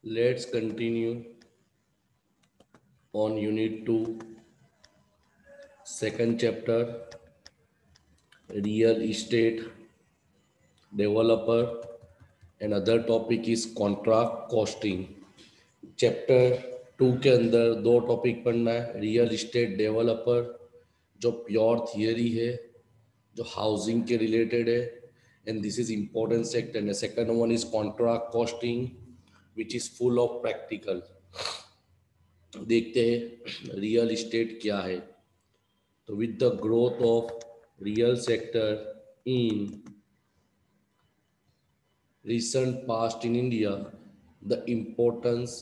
Let's continue on Unit 2, second chapter, Real Estate Developer. Another topic is Contract Costing. Chapter 2 के अंदर दो topic पढ़ना है. Real estate developer जो pure theory है, जो हाउसिंग के रिलेटेड है, and this is important sector. And second one is contract costing which is full of practical. देखते हैं रियल इस्टेट क्या है. तो with the growth of real sector in recent past in India, the importance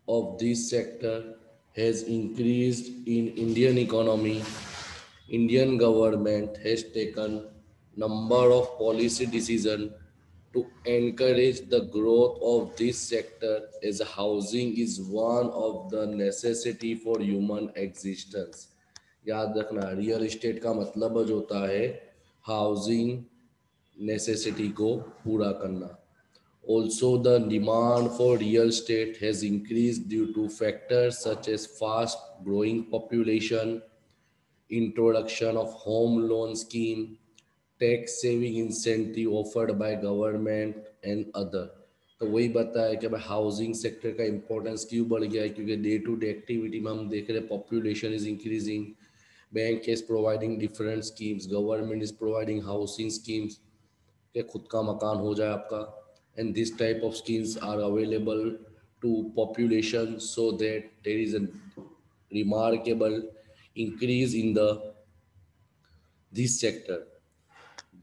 of this sector has increased in Indian economy. Indian government has taken number of policy decision to encourage the growth of this sector as housing is one of the necessity for human existence. याद रखना real estate का मतलब जो होता है housing necessity को पूरा करना. Also, the demand for real estate has increased due to factors such as fast growing population, introduction of home loan scheme, tax saving incentive offered by government and other. तो वही बताया कि भाई housing sector का importance क्यों बढ़ गया है, क्योंकि डे टू डे एक्टिविटी में हम देख रहे हैं population is increasing, bank is providing different schemes, government is providing housing schemes कि खुद का मकान हो जाए आपका. And this type of schemes are available to population so that there is a remarkable increase in the this sector.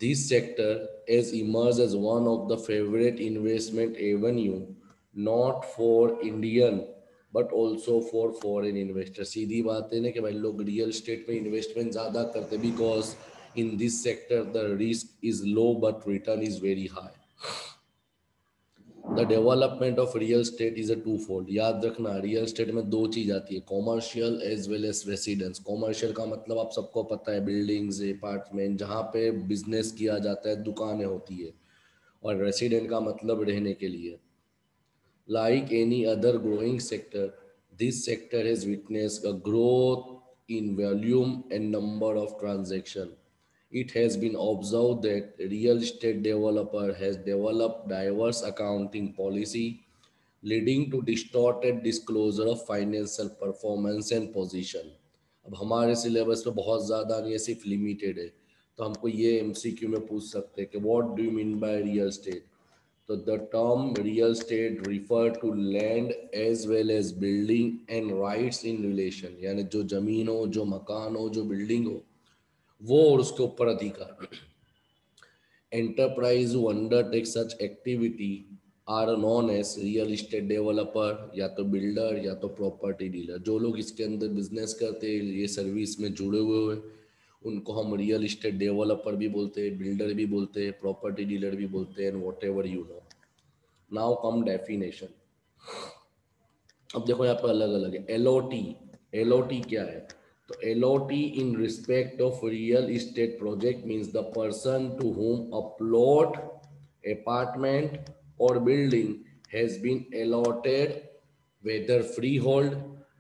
This sector has emerged as one of the favorite investment avenue not for Indian but also for foreign investors. सीधी बात है ना कि भाई लोग real estate में investment ज़्यादा करते because in this sector the risk is low but return is very high. The development of real estate is a two fold. याद रखना रियल स्टेट में दो चीज आती है, commercial as well as residence. Commercial का मतलब आप सबको पता है बिल्डिंग्स, अपार्टमेंट जहाँ पे बिजनेस किया जाता है, दुकानें होती है. और रेसिडेंट का मतलब रहने के लिए. Like any other growing sector, this sector has witnessed a growth in volume and number of transaction. It has been observed that real estate developer has developed diverse accounting policy leading to distorted disclosure of financial performance and position. अब हमारे syllabus पे बहुत ज़्यादा नहीं है, सिर्फ limited है. तो हमको ये एमसीक्यू में पूछ सकते हैं कि what do you mean by real state. तो the term real state refer to land as well as building and rights in relation. यानी जो जमीन हो, जो मकान हो, जो बिल्डिंग हो, वो और उसके ऊपर अधिकार. Enterprise who undertake such activity are known as real estate developer, या तो बिल्डर या तो प्रॉपर्टी डीलर. जो लोग इसके अंदर बिजनेस करते हैं, ये सर्विस में जुड़े हुए हैं, उनको हम रियल इस्टेट डेवलपर भी बोलते हैं, बिल्डर भी बोलते हैं, प्रॉपर्टी डीलर भी बोलते हैं, what ever you know. Now come definition. अब देखो यहाँ पे अलग अलग है. एलओटी. एलओटी क्या है? तो allottee in respect of real estate project means the person to whom a plot, apartment और building has been allotted whether freehold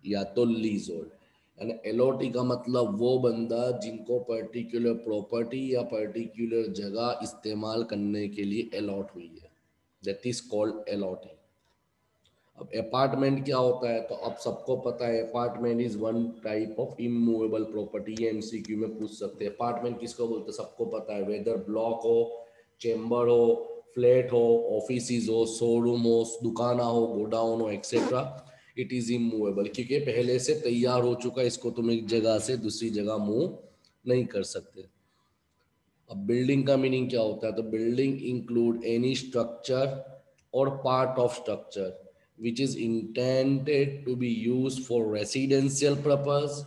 या तो लीज होल्ड. यानी एलओटी का मतलब वो बंदा जिनको पर्टिकुलर प्रॉपर्टी या पर्टिकुलर जगह इस्तेमाल करने के लिए अलॉट हुई है, दैट इज कॉल्ड एलओटी. अब अपार्टमेंट क्या होता है? तो अब सबको पता है apartment is one type of immovable property. ये एमसीक्यू में पूछ सकते हैं. अपार्टमेंट किसको बोलते हैं? सबको पता है. वेदर ब्लॉक हो, चेम्बर हो, फ्लैट हो, ऑफिस हो, शोरूम हो, दुकाना हो, गोडाउन हो, एक्सेट्रा, इट इज इमूवेबल क्योंकि पहले से तैयार हो चुका है. इसको तुम एक जगह से दूसरी जगह मूव नहीं कर सकते. अब बिल्डिंग का मीनिंग क्या होता है? तो बिल्डिंग इंक्लूड एनी स्ट्रक्चर और part of structure which is intended to be used for residential purpose,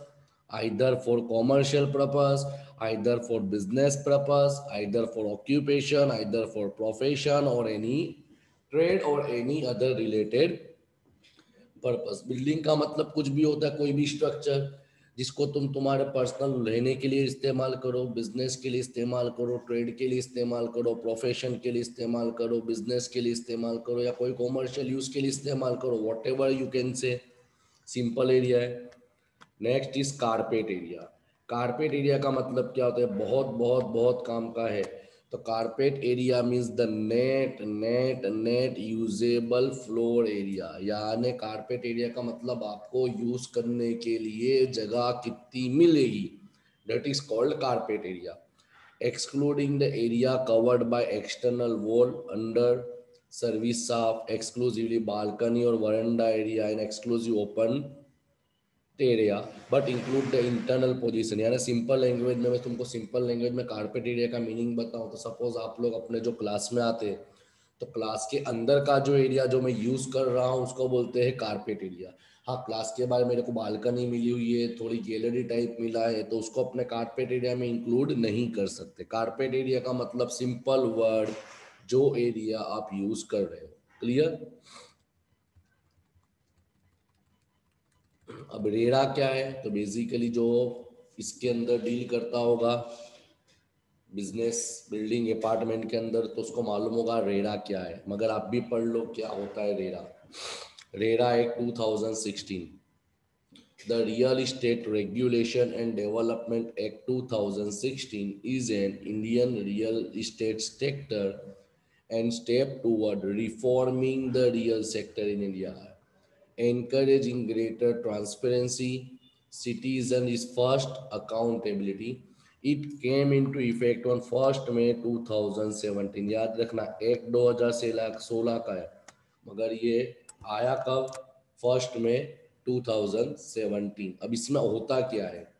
either for commercial purpose, either for business purpose, either for occupation, either for profession or any trade or any other related purpose. Building का मतलब कुछ भी होता है, कोई भी structure जिसको तुम तुम्हारे पर्सनल रहने के लिए इस्तेमाल करो, बिजनेस के लिए इस्तेमाल करो, ट्रेड के लिए इस्तेमाल करो, प्रोफेशन के लिए इस्तेमाल करो, बिजनेस के लिए इस्तेमाल करो, या कोई कॉमर्शियल यूज के लिए इस्तेमाल करो, whatever you can say, simple area है। Next is carpet area. Carpet area का मतलब क्या होता है? बहुत बहुत बहुत काम का है। तो carpet area means the net net net usable floor area, यानी कारपेट एरिया का मतलब आपको यूज करने के लिए जगह कितनी मिलेगी, that is called carpet area, excluding the area covered by external wall, under service shaft, exclusively balcony or veranda area and exclusive open area, but include the internal position. यानी सिंपल लैंग्वेज में, मैं तुमको simple language में carpet area का meaning बताऊं तो suppose आप लोग अपने जो क्लास में आते हैं तो क्लास के अंदर का जो एरिया जो मैं यूज कर रहा हूँ उसको बोलते हैं कारपेट एरिया। हाँ, क्लास के बाद मेरे को बालकनी मिली हुई है, थोड़ी गैलरी टाइप मिला है, तो उसको अपने कारपेट एरिया में इंक्लूड नहीं कर सकते। कारपेट एरिया का मतलब सिंपल वर्ड, जो एरिया आप यूज कर रहे हो। क्लियर? अब रेरा क्या है? तो बेसिकली जो इसके अंदर डील करता होगा बिजनेस बिल्डिंग अपार्टमेंट के अंदर, तो उसको मालूम होगा रेरा क्या है, मगर आप भी पढ़ लो क्या होता है RERA. RERA act 2016, the real estate regulation and development act 2016 is an Indian real estate sector and step toward reforming the real sector in India, encouraging greater transparency, citizen is first accountability. It came into effect on 1st May 2017। याद रखना act 2016 का है, मगर ये आया कब? 1st May 2017। अब इसमें होता क्या है?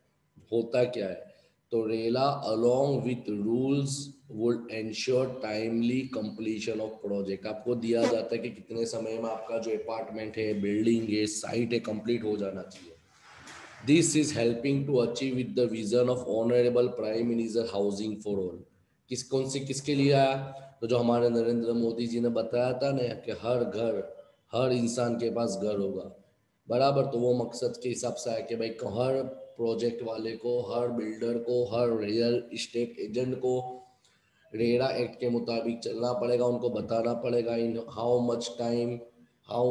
होता क्या है? तो रेला along with rules would ensure timely completion of project. आपको दिया जाता है कि कितने समय में आपका जो अपार्टमेंट है, बिल्डिंग है, साइट है, कंप्लीट हो जाना चाहिए। This is helping to achieve with the vision of honourable prime minister housing for all. कौन से किसके लिए आया? तो जो हमारे नरेंद्र मोदी जी ने बताया था ना कि हर घर, हर इंसान के पास घर होगा, बराबर। तो वो मकसद के हिसाब से आया कि भाई हर प्रोजेक्ट वाले को, हर बिल्डर को, हर रियल इस्टेट एजेंट को रेरा एक्ट के मुताबिक चलना पड़ेगा, उनको बताना पड़ेगा इन हाउ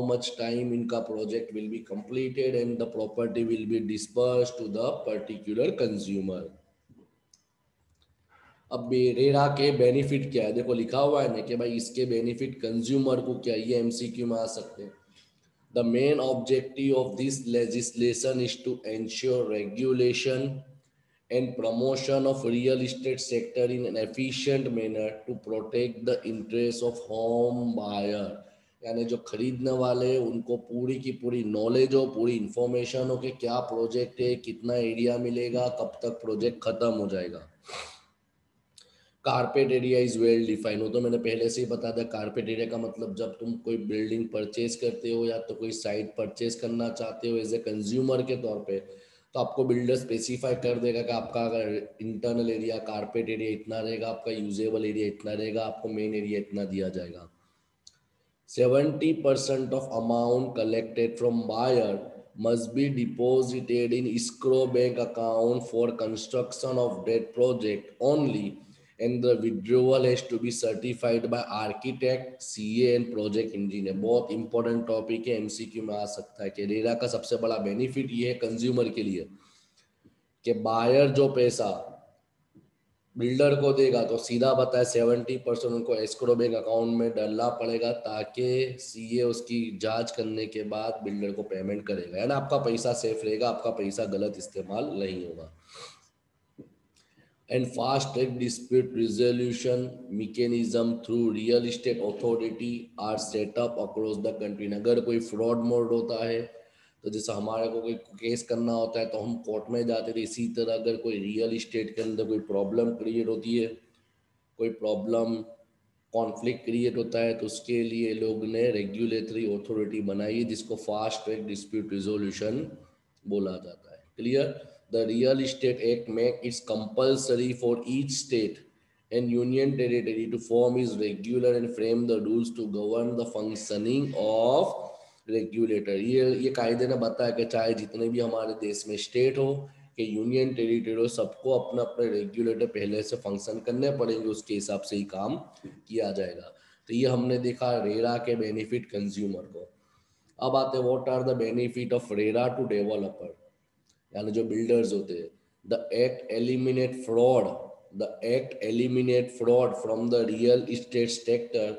मच टाइम इनका project will be completed and the property will be disperse to the particular consumer. अब रेरा के बेनिफिट क्या है? देखो लिखा हुआ है ना कि भाई इसके बेनिफिट कंज्यूमर को क्या, ये एमसीक्यू में आ सकते हैं। The main objective of this legislation is to ensure regulation and promotion of real estate sector in an efficient manner to protect the interests of home buyer। यानी जो खरीदने वाले हैं उनको पूरी की पूरी नॉलेज हो, पूरी इंफॉर्मेशन हो कि क्या प्रोजेक्ट है, कितना एरिया मिलेगा, कब तक प्रोजेक्ट खत्म हो जाएगा। Carpet area is well defined, वो तो मैंने पहले से ही बता दिया। कारपेट एरिया का मतलब जब तुम कोई बिल्डिंग परचेज करते हो या तो कोई साइट परचेज करना चाहते हो एज ए कंज्यूमर के तौर पे, तो आपको बिल्डर स्पेसिफाई कर देगा कि आपका अगर इंटरनल एरिया कारपेट एरिया इतना रहेगा, आपका यूजेबल एरिया इतना रहेगा, आपको मेन एरिया इतना दिया जाएगा। 70% of amount collected from buyer must be deposited in escrow bank account for construction of that project only, and the withdrawal has to be certified by architect, CA and project engineer। बहुत important topic है, MCQ में आ सकता है कि RERA का सबसे बड़ा benefit ये है कंज्यूमर के लिए कि बायर जो पैसा बिल्डर को देगा तो सीधा बताए 70% उनको एस्क्रो बैंक अकाउंट में डालना पड़ेगा, ताकि सीए उसकी जांच करने के बाद बिल्डर को पेमेंट करेगा। यानी आपका पैसा सेफ रहेगा, आपका पैसा गलत इस्तेमाल नहीं होगा। And fast track dispute resolution mechanism through real estate authority are set up across the country. अगर कोई फ्रॉड मोड होता है तो जैसे हमारे को कोई केस करना होता है तो हम कोर्ट में जाते थे, इसी तरह अगर कोई रियल इस्टेट के अंदर कोई प्रॉब्लम क्रिएट होती है, कोई प्रॉब्लम कॉन्फ्लिक्ट क्रिएट होता है, तो उसके लिए लोग ने रेगुलेटरी अथॉरिटी बनाई है जिसको फास्ट ट्रैक डिस्प्यूट रिजोल्यूशन बोला जाता है। Clear? The real estate act make its compulsory for each state and union territory to form is regular and frame the rules to govern the functioning of regulator. ये कायदे ने बताया कि चाहे जितने भी हमारे देश में स्टेट हो कि यूनियन टेरिटरी सबको अपना अपने रेगुलेटर पहले से फंक्शन करने पड़ेंगे, उसके हिसाब से ही काम किया जाएगा। तो ये हमने देखा रेरा के बेनिफिट कंज्यूमर को। अब आते हैं what are the benefit of RERA to developer, यानी जो बिल्डर्स होते हैं। The act eliminate fraud from the real estate sector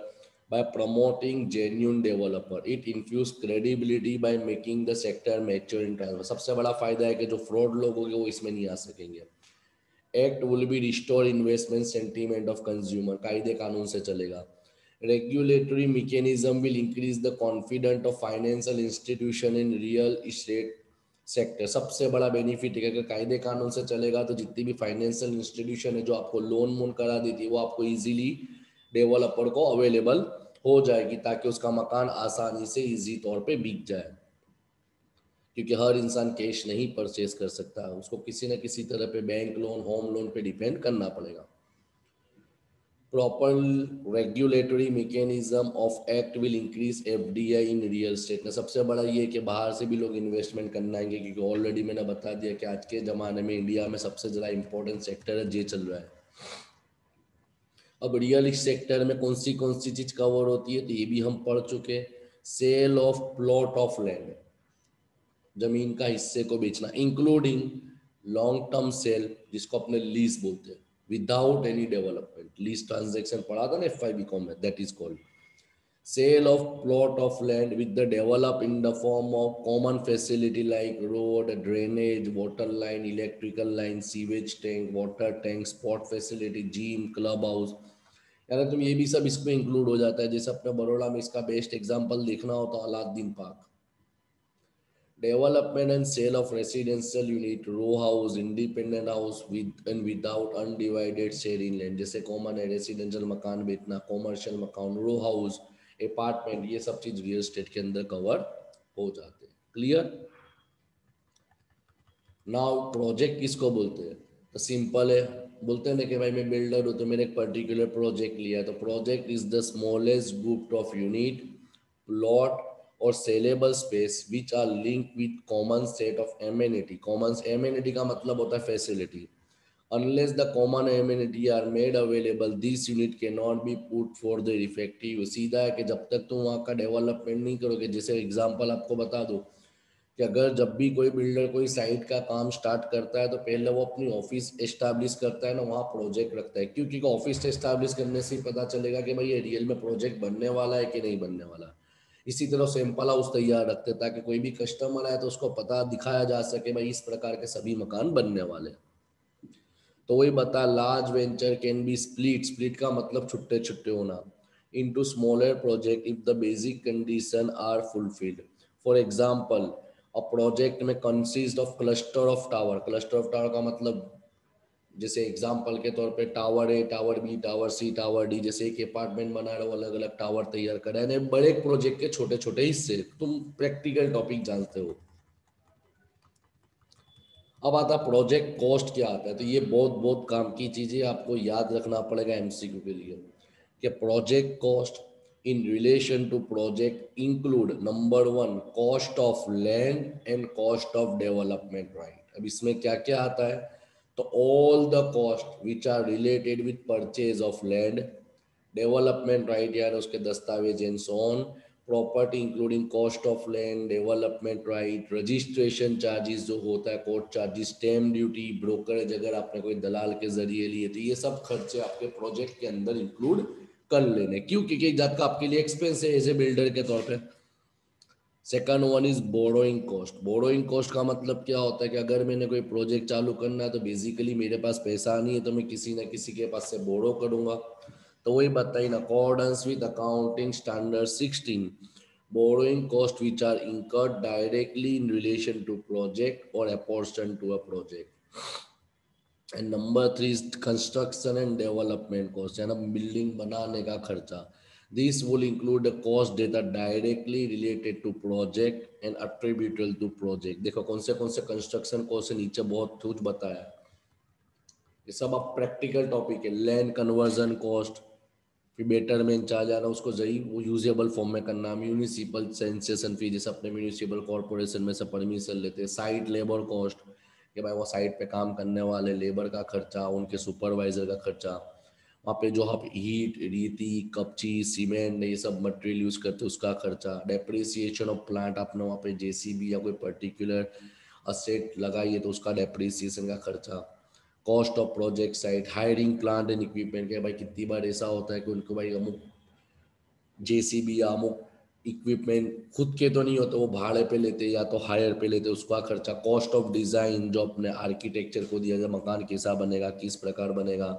by promoting genuine developer. It infuse credibility by making the sector mature in transfer. सबसे बड़ा फायदा है कि जो फ्रॉड लोग होंगे वो इसमें नहीं आ सकेंगे। Act will be restore investment sentiment of consumer, कायदे कानून से चलेगा। Regulatory mechanism will increase the confidence of financial institution in real estate sector. सबसे बड़ा बेनिफिट है कि अगर कायदे कानून से चलेगा तो जितनी भी फाइनेंशियल इंस्टीट्यूशन है जो आपको लोन वोन करा देती है वो आपको इजीली डेवलपर को अवेलेबल हो जाएगी, ताकि उसका मकान आसानी से इजी तौर पे बिक जाए। क्योंकि हर इंसान कैश नहीं परचेज कर सकता, उसको किसी न किसी तरह पे बैंक लोन, होम लोन पे डिपेंड करना पड़ेगा। Proper regulatory mechanism of act will increase FDI in real estate. सबसे बड़ा ये कि बाहर से भी लोग इन्वेस्टमेंट करना आएंगे, क्योंकि ऑलरेडी मैंने बता दिया कि आज के ज़माने में इंडिया में सबसे ज़्यादा इंपॉर्टेंट सेक्टर है ये चल रहा है। अब रियल सेक्टर में कौन सी चीज़ कवर होती है तो ये भी हम पढ़ चुके। Sale of plot of land, जमीन का हिस्से को बेचना, इंक्लूडिंग लॉन्ग टर्म सेल जिसको अपने लीज बोलते हैं, without any development. Lease transaction पढ़ा था ना एफआई बीकॉम में, that is called sale of plot of land with the develop in the form of common facility like road, drainage, water line, electrical line, sewage tank, water tank, sport facility, gym, club house. यानी तुम ये भी सब इसमें include हो जाता है। जैसे अपने बड़ौदा में इसका बेस्ट एग्जांपल देखना हो तो Alauddin park. Development and sale of residential unit, row house, independent house with and without undivided share in land. जैसे कॉमन है रेसिडेंशियल मकान बेचना, कॉमर्शियल मकान, रो हाउस, अपार्टमेंट, ये सब चीज रियल एस्टेट के अंदर कवर हो जाते हैं। क्लियर। नाउ प्रोजेक्ट किसको बोलते हैं तो सिंपल है, बोलते हैं ना कि भाई मैं बिल्डर हूँ तो मैंने एक पर्टिकुलर प्रोजेक्ट लिया, तो project is the smallest group of unit, plot और saleable space which are link with common set of amenity. Common amenity का मतलब होता है facility. Unless the common amenity are made available, this unit cannot be put for the effective। सीधा है कि जब तक तुम वहाँ का डेवलपमेंट नहीं करोगे। जैसे एग्जांपल आपको बता दो कि अगर जब भी कोई बिल्डर कोई साइट का काम स्टार्ट करता है तो पहले वो अपनी ऑफिस एस्टैब्लिश करता है ना, वहाँ प्रोजेक्ट रखता है। क्योंकि ऑफिस एस्टैब्लिश करने से ही पता चलेगा कि भाई ये रियल में प्रोजेक्ट बनने वाला है कि नहीं बनने वाला। इसी तरह सैंपल हाउस तैयार रखते ताकि कोई भी कस्टमर आए तो उसको पता दिखाया जा सके भाई इस प्रकार के सभी मकान बनने वाले। तो वही बता, large venture can be split का मतलब छुट्टे छुट्टे होना, into smaller project if the basic condition are fulfilled. For example a project में consist of cluster of tower. Cluster of tower का मतलब जैसे एग्जांपल के तौर पे tower A, tower B, tower C, tower D. जैसे एक अपार्टमेंट बना रहे हो, अलग अलग टावर तैयार कर रहे हैं, बड़े प्रोजेक्ट के छोटे छोटे हिस्से। तुम प्रैक्टिकल टॉपिक जानते हो। अब आता प्रोजेक्ट कॉस्ट क्या आता है, तो ये बहुत बहुत काम की चीजें आपको याद रखना पड़ेगा एमसीक्यू के लिए कि project cost in relation to project include number 1 cost of land and cost of development right. अब इसमें क्या क्या आता है तो all the cost which are related with purchase of land, development right यार उसके दस्तावेज and so on, property including cost of land, development right, registration charges जो होता है, court charges, stamp duty, brokerage अगर आपने कोई दलाल के जरिए लिए तो ये सब खर्चे आपके प्रोजेक्ट के अंदर इंक्लूड कर लेने। क्यों? क्योंकि एक जात का आपके लिए एक्सपेंस है एज ए बिल्डर के तौर पे। Second one is borrowing cost. Borrowing cost का मतलब क्या होता है कि अगर मैंने कोई प्रोजेक्ट चालू करना है तो बेसिकली मेरे पास पैसा नहीं है तो मैं किसी ना किसी के पास से बोरो करूंगा। तो वही बताइए in accordance with accounting standard 16 borrowing cost which are incurred directly in relation to project or apportioned to a project। And number 3 is construction and development cost, यानी बिल्डिंग बनाने का खर्चा। This will include the cost that are directly related to project and attributable to project. देखो कौन से construction cost से नीचे बहुत कुछ बताया, ये सब अब प्रैक्टिकल टॉपिक है। लैंड कन्वर्जन कॉस्ट, फिर बेटरमेंट चार्ज आना उसको सही वो यूजेबल फॉर्म में करना, म्यूनिसिपल सेंसेशन फी जैसे अपने म्यूनिसिपल कॉर्पोरेशन में से परमिशन लेते हैं, साइट लेबर कॉस्ट, कि भाई वो साइट पे काम करने वाले लेबर का खर्चा, उनके सुपरवाइजर का खर्चा, वहाँ पे जो आप हीट, रेती, कपची, सीमेंट ये सब मटेरियल यूज करते हैं उसका खर्चा, डेप्रिसिएशन ऑफ प्लांट, आपने वहाँ पे जेसीबी या कोई पर्टिकुलर असेट लगाई है तो उसका डेप्रिसिएशन का खर्चा, cost of project site, hiring plant and equipment के भाई कितनी बार ऐसा होता है कि उनको भाई अमुक जेसीबी या अमुक इक्विपमेंट खुद के तो नहीं होते, वो भाड़े पे लेते या तो हायर पे लेते, उसका खर्चा, कॉस्ट ऑफ डिजाइन जो अपने आर्किटेक्चर को दिया जाए मकान कैसा बनेगा, किस प्रकार बनेगा,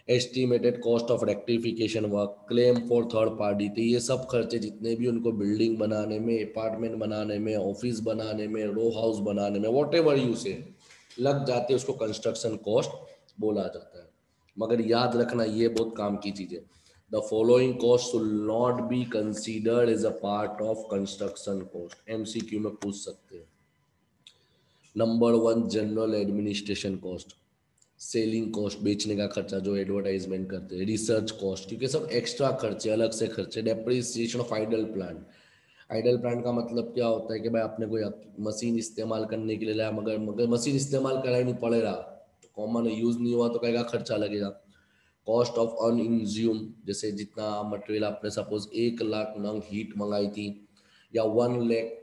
estimated cost of rectification work, claim for third party, तो ये सब खर्चे जितने भी उनको बिल्डिंग बनाने में, अपार्टमेंट बनाने में, ऑफिस बनाने में, रो हाउस बनाने में, वॉट एवर यू से लग जाते हैं, उसको कंस्ट्रक्शन कॉस्ट बोला जाता है। मगर याद रखना ये बहुत काम की चीज़ है, the following cost should not be considered as a part of construction cost, MCQ में पूछ सकते हैं। Number one, general administration cost, selling cost, बेचने का खर्चा जो एडवर्टाइजमेंट करते हैं, रिसर्च कॉस्ट, क्योंकि सब एक्स्ट्रा खर्चे, अलग से खर्चे, depreciation of idle plant, idle plant का मतलब क्या होता है कि भाई आपने कोई मशीन इस्तेमाल करने के लिए लाया, मगर मगर मशीन इस्तेमाल करा ही नहीं पड़े रहा, तो कॉमन यूज नहीं हुआ तो कहेगा खर्चा लगेगा। कॉस्ट ऑफ अनइंज्यूम, जैसे जितना मटेरियल आपने सपोज 1 लाख नंग हीट मंगाई थी या 1 लाख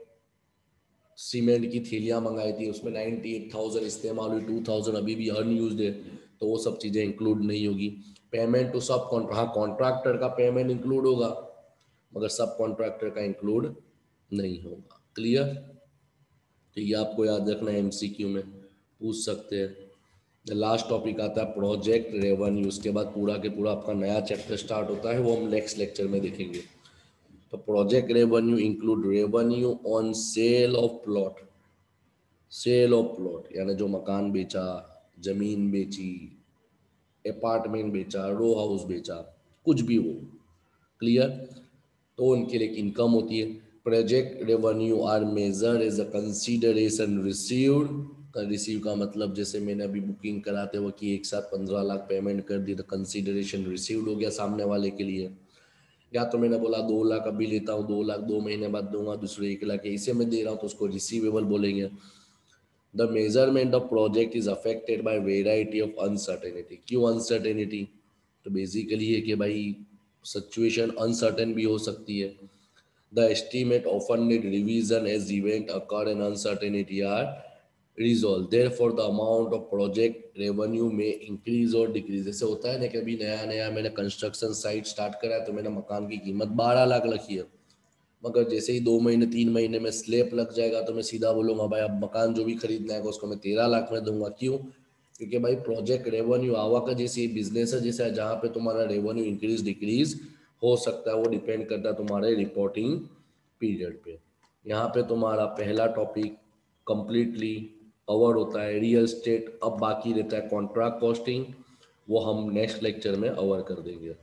सीमेंट की थैलियाँ मंगाई थी, उसमें 98,000 इस्तेमाल हुई, 2,000 अभी भी अनयूज्ड है, तो वो सब चीज़ें इंक्लूड नहीं होगी। पेमेंट टू सब हाँ कॉन्ट्रैक्टर का पेमेंट इंक्लूड होगा, मगर सब कॉन्ट्रैक्टर का इंक्लूड नहीं होगा। क्लियर? तो ये आपको याद रखना है, एमसीक्यू में पूछ सकते हैं। लास्ट टॉपिक आता है प्रोजेक्ट रेवेन्यू, उसके बाद पूरा के पूरा आपका नया चैप्टर स्टार्ट होता है, वो हम नेक्स्ट लेक्चर में देखेंगे। तो project revenue include revenue on sale of plot, sale of plot यानी जो मकान बेचा, जमीन बेची, अपार्टमेंट बेचा, रो हाउस बेचा, कुछ भी हो। क्लियर? तो उनके लिए इनकम होती है। Project revenue are measure as a consideration received, receive का मतलब जैसे मैंने अभी बुकिंग कराते हुए कि एक साथ 15 लाख पेमेंट कर दी तो कंसीडरेशन रिसीव्ड हो गया सामने वाले के लिए। या तो मैंने बोला 2 लाख अभी लेता हूँ, 2 लाख 2 महीने बाद दूंगा, दूसरे 1 लाख इसे मैं दे रहा हूँ तो उसको रिसीवेबल बोलेंगे। The measurement of project is affected by variety of uncertainty. क्यों uncertainty? तो बेसिकली ये कि भाई सिचुएशन अनसर्टेन भी हो सकती है। The estimate often need revision as event occur and uncertainty are resolved. Therefore, the amount of project revenue may increase or decrease. जैसे होता है ना कि अभी नया नया मैंने कंस्ट्रक्शन साइट स्टार्ट करा है तो मैंने मकान की कीमत 12 लाख रखी है, मगर जैसे ही 2 महीने 3 महीने में स्लैब लग जाएगा तो मैं सीधा बोलूंगा भाई अब मकान जो भी खरीदना है उसको मैं 13 लाख में दूंगा। क्यों? क्योंकि भाई प्रोजेक्ट रेवेन्यू आवक का जैसे बिजनेस है, जैसे जहाँ पे तुम्हारा रेवेन्यू इंक्रीज डिक्रीज हो सकता है, वो डिपेंड करता है तुम्हारे रिपोर्टिंग पीरियड पे। यहाँ पे तुम्हारा पहला टॉपिक कंप्लीटली कवर होता है, रियल स्टेट। अब बाकी रहता है कॉन्ट्रैक्ट कॉस्टिंग, वो हम नेक्स्ट लेक्चर में कवर कर देंगे।